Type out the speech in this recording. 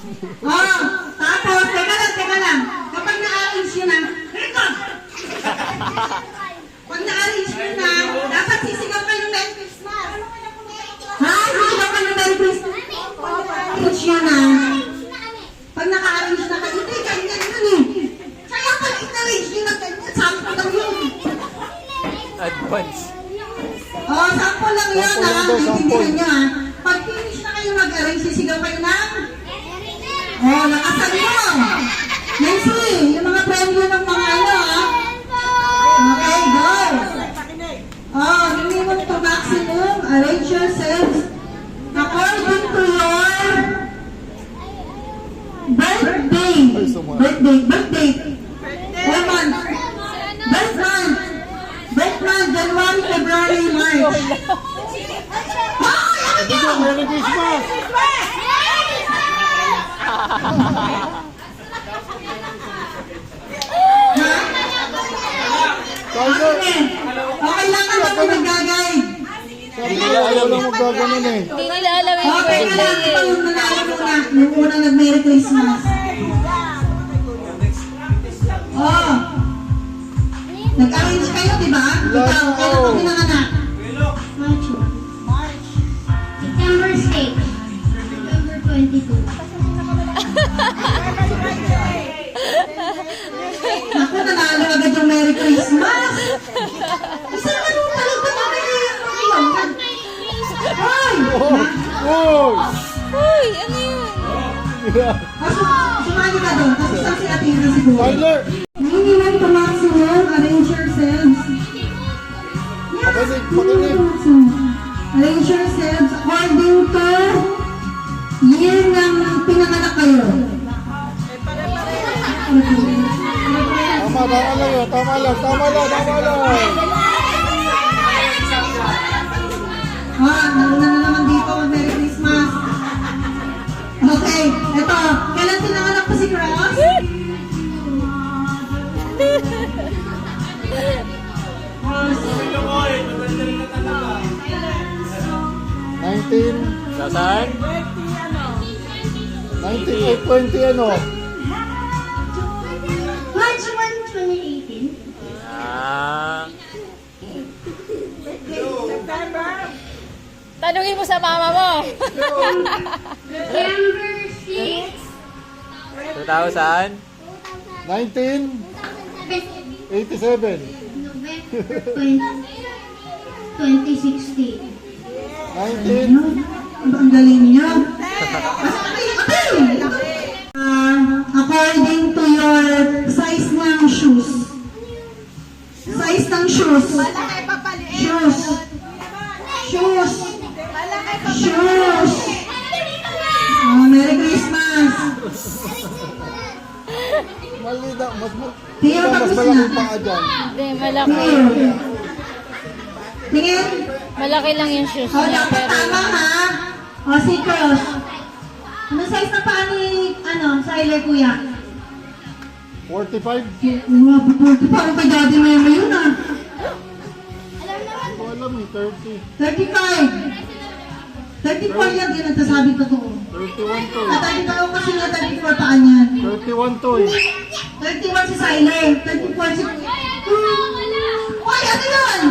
Oh, tapos, teka lang. Kapag na-arrange nyo na, pag na-arrange nyo na, dapat sisigaw kayo ng Merry Christmas. Ha? Sisigaw kayo ng Merry Christmas? Arrange nyo na. Pag naka-arrange na kayo, hindi, ganyan yun eh. Kaya pag in-arrange nyo na ganyan, sample lang yun. Advance. Oh, sample lang yun ha. Intindihan nyo ha. Pag finish na kayo mag-arrange, sisigaw kayo ng oh, lakasan mo. Nancy, yung mga premyo ng mga ano ha. Okay, go. Oh, minimum to maximum. Arrange yourselves according to your birthday. What month? Birth month, January, February, March. Oh, Merry Christmas! Okay lang ka ako nag-guide. Sabi nila ayaw lang magkaganon eh. Hindi nila alam yung Okay ka lang, birthday. ito yung nanalo muna. Yung unang nag-Merry Christmas. Oh. Nag-arrange kayo, di ba? Ikaw, kailan ka pinanganak? March. September 6. November 22. Ako, nanalo agad yung Merry Christmas. Isa naman yung talaga na Hoy! Oh! Uy, ano yun? Sumali ka doon, kasi isang si Atina siguro. Tyler! Minimum to maximum, arrange yourselves. Pakinig, pakinig. Minimum to maximum. Arrange yourselves according to year ng pinanganak kayo. Tama lang yun. Tama lang. Nauna na naman dito, Merry Christmas. Okay, eto, kailan pinanganak po si Cross? Saan? 1920 ano? March 1, 2018. Ah. Tanungin mo sa mama mo. September 6. 2000? 1987. November 2016. 19. Ang galing niyo. According to your size ng shoes. Size ng shoes. Shoes. Shoes. Shoes. Oh, Merry Christmas. Mali na. Tiyo, Mas tapos malaki na. pa ka dyan. Hindi, malaki. Tiyo. Tingin. Malaki lang yung shoes O, niya, dapat pero... tama ha. O, si Cross. Ano size na paa ni, Siler, kuya? 45? Parang kay Daddy Memo yun ah. Hindi ko alam eh. 35. 34 yan, din nagsasabi totoo. 31 to eh. Tatay ko kasi nga 34 paa niyan. 31 to eh. 31 si Siler, 34 si... Uy, ano yun?